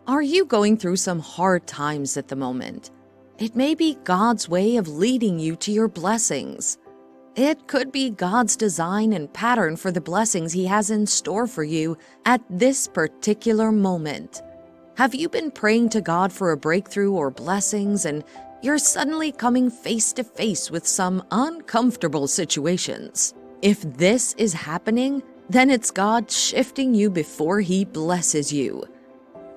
Are you going through some hard times at the moment? It may be God's way of leading you to your blessings. It could be God's design and pattern for the blessings He has in store for you at this particular moment. Have you been praying to God for a breakthrough or blessings, and you're suddenly coming face to face with some uncomfortable situations? If this is happening, then it's God shifting you before He blesses you.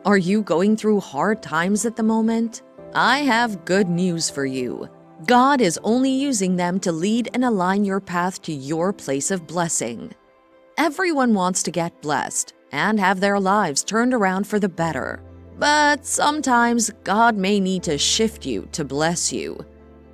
Are you going through hard times at the moment? I have good news for you. God is only using them to lead and align your path to your place of blessing. Everyone wants to get blessed and have their lives turned around for the better. But sometimes God may need to shift you to bless you.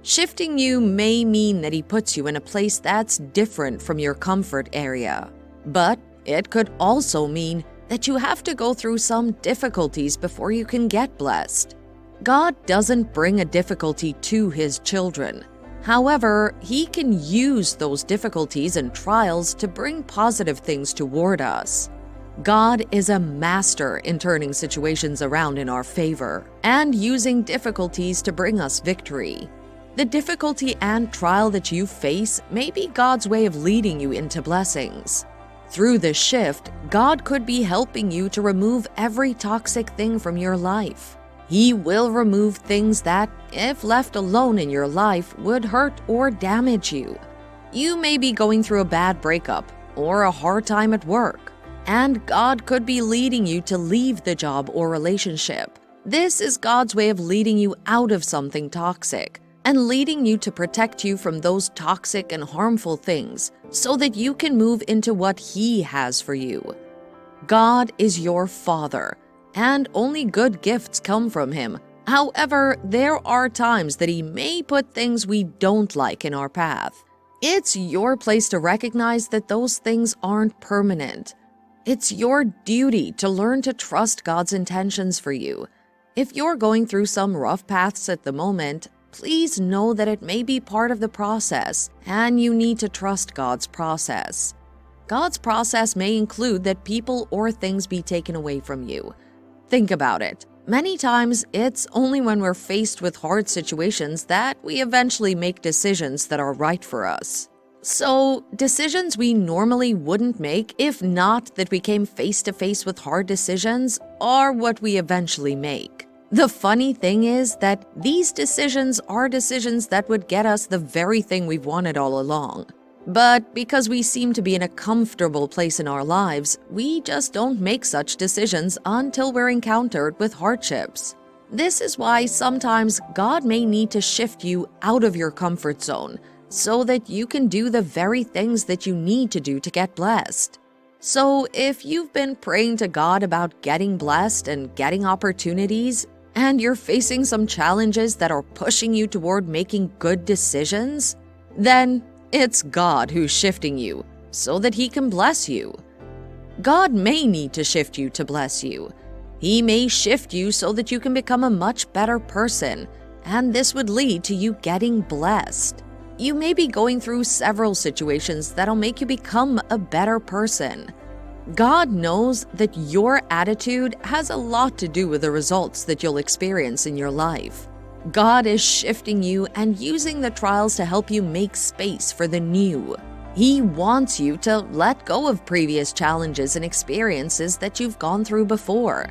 Shifting you may mean that He puts you in a place that's different from your comfort area. But it could also mean that you have to go through some difficulties before you can get blessed. God doesn't bring a difficulty to His children. However, He can use those difficulties and trials to bring positive things toward us. God is a master in turning situations around in our favor and using difficulties to bring us victory. The difficulty and trial that you face may be God's way of leading you into blessings. Through this shift, God could be helping you to remove every toxic thing from your life. He will remove things that, if left alone in your life, would hurt or damage you. You may be going through a bad breakup or a hard time at work, and God could be leading you to leave the job or relationship. This is God's way of leading you out of something toxic and leading you to protect you from those toxic and harmful things so that you can move into what He has for you. God is your Father, and only good gifts come from Him. However, there are times that He may put things we don't like in our path. It's your place to recognize that those things aren't permanent. It's your duty to learn to trust God's intentions for you. If you're going through some rough paths at the moment, please know that it may be part of the process, and you need to trust God's process. God's process may include that people or things be taken away from you. Think about it. Many times, it's only when we're faced with hard situations that we eventually make decisions that are right for us. So, decisions we normally wouldn't make if not that we came face to face with hard decisions are what we eventually make. The funny thing is that these decisions are decisions that would get us the very thing we've wanted all along. But because we seem to be in a comfortable place in our lives, we just don't make such decisions until we're encountered with hardships. This is why sometimes God may need to shift you out of your comfort zone so that you can do the very things that you need to do to get blessed. So if you've been praying to God about getting blessed and getting opportunities, and you're facing some challenges that are pushing you toward making good decisions, then it's God who's shifting you so that He can bless you. God may need to shift you to bless you. He may shift you so that you can become a much better person, and this would lead to you getting blessed. You may be going through several situations that'll make you become a better person. God knows that your attitude has a lot to do with the results that you'll experience in your life. God is shifting you and using the trials to help you make space for the new. He wants you to let go of previous challenges and experiences that you've gone through before.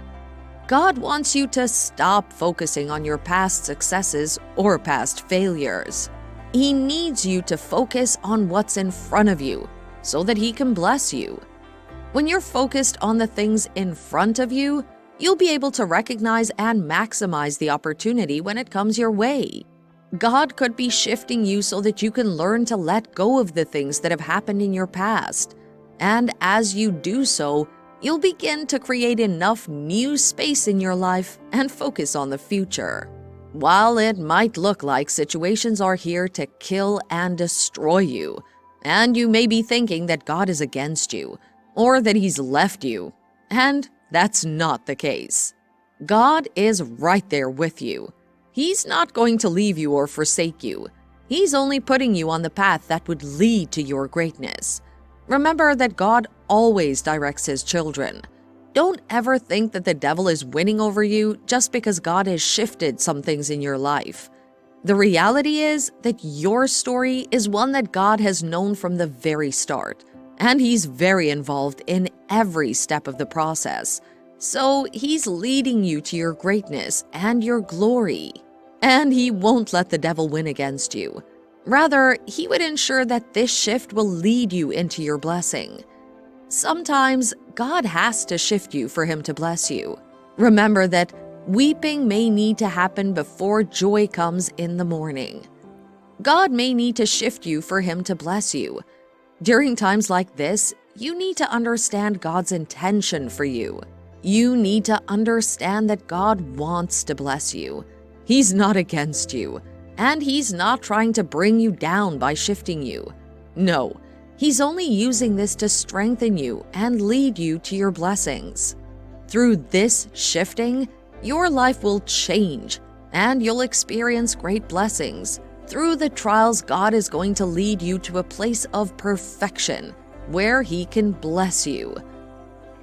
God wants you to stop focusing on your past successes or past failures. He needs you to focus on what's in front of you so that He can bless you. When you're focused on the things in front of you, you'll be able to recognize and maximize the opportunity when it comes your way. God could be shifting you so that you can learn to let go of the things that have happened in your past. And as you do so, you'll begin to create enough new space in your life and focus on the future. While it might look like situations are here to kill and destroy you, and you may be thinking that God is against you, or that He's left you, and that's not the case. God is right there with you. He's not going to leave you or forsake you. He's only putting you on the path that would lead to your greatness. Remember that God always directs His children. Don't ever think that the devil is winning over you just because God has shifted some things in your life. The reality is that your story is one that God has known from the very start, and He's very involved in every step of the process. So He's leading you to your greatness and your glory. And He won't let the devil win against you. Rather, He would ensure that this shift will lead you into your blessing. Sometimes God has to shift you for Him to bless you. Remember that weeping may need to happen before joy comes in the morning. God may need to shift you for Him to bless you. During times like this, you need to understand God's intention for you. You need to understand that God wants to bless you. He's not against you, and He's not trying to bring you down by shifting you. No, He's only using this to strengthen you and lead you to your blessings. Through this shifting, your life will change, and you'll experience great blessings. Through the trials, God is going to lead you to a place of perfection, where He can bless you.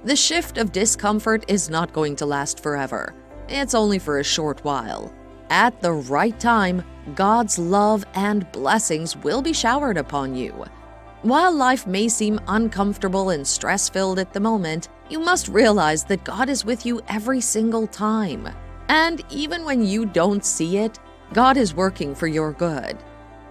The shift of discomfort is not going to last forever. It's only for a short while. At the right time, God's love and blessings will be showered upon you. While life may seem uncomfortable and stress-filled at the moment, you must realize that God is with you every single time. And even when you don't see it, God is working for your good.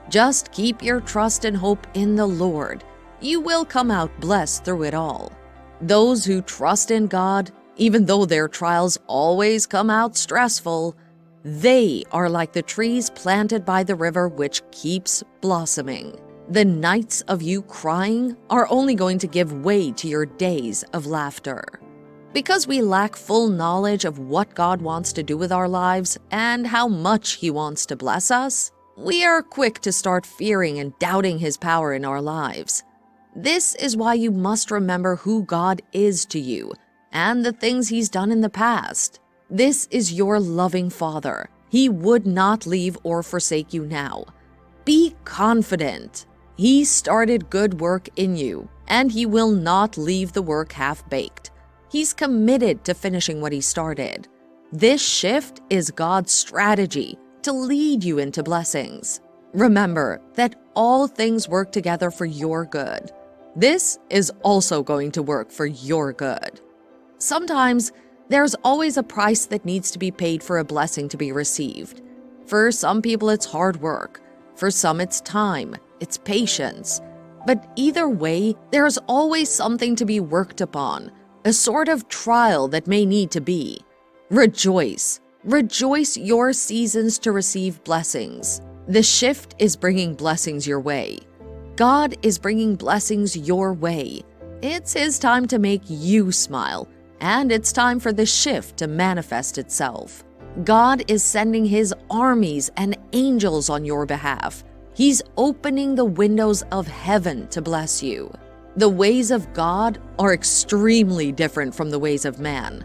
Just keep your trust and hope in the Lord. You will come out blessed through it all. Those who trust in God, even though their trials always come out stressful, they are like the trees planted by the river which keeps blossoming. The nights of you crying are only going to give way to your days of laughter. Because we lack full knowledge of what God wants to do with our lives and how much He wants to bless us, we are quick to start fearing and doubting His power in our lives. This is why you must remember who God is to you and the things He's done in the past. This is your loving Father. He would not leave or forsake you now. Be confident. He started good work in you, and He will not leave the work half-baked. He's committed to finishing what He started. This shift is God's strategy to lead you into blessings. Remember that all things work together for your good. This is also going to work for your good. Sometimes, there's always a price that needs to be paid for a blessing to be received. For some people, it's hard work. For some, it's time, it's patience. But either way, there's always something to be worked upon, a sort of trial that may need to be. Rejoice. Rejoice your seasons to receive blessings. The shift is bringing blessings your way. God is bringing blessings your way. It's His time to make you smile, and it's time for the shift to manifest itself. God is sending His armies and angels on your behalf. He's opening the windows of heaven to bless you. The ways of God are extremely different from the ways of man.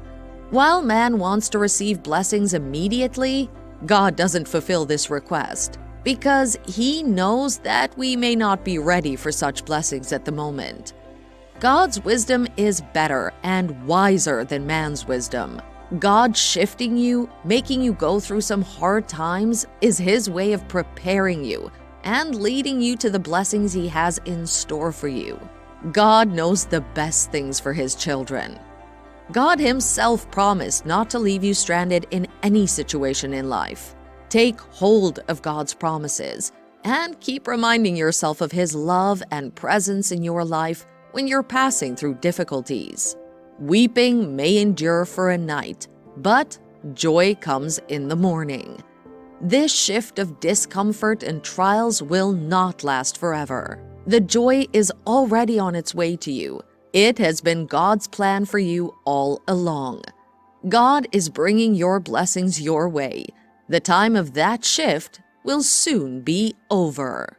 While man wants to receive blessings immediately, God doesn't fulfill this request because He knows that we may not be ready for such blessings at the moment. God's wisdom is better and wiser than man's wisdom. God shifting you, making you go through some hard times, is His way of preparing you and leading you to the blessings He has in store for you. God knows the best things for His children. God Himself promised not to leave you stranded in any situation in life. Take hold of God's promises and keep reminding yourself of His love and presence in your life when you're passing through difficulties. Weeping may endure for a night, but joy comes in the morning. This shift of discomfort and trials will not last forever. The joy is already on its way to you. It has been God's plan for you all along. God is bringing your blessings your way. The time of that shift will soon be over.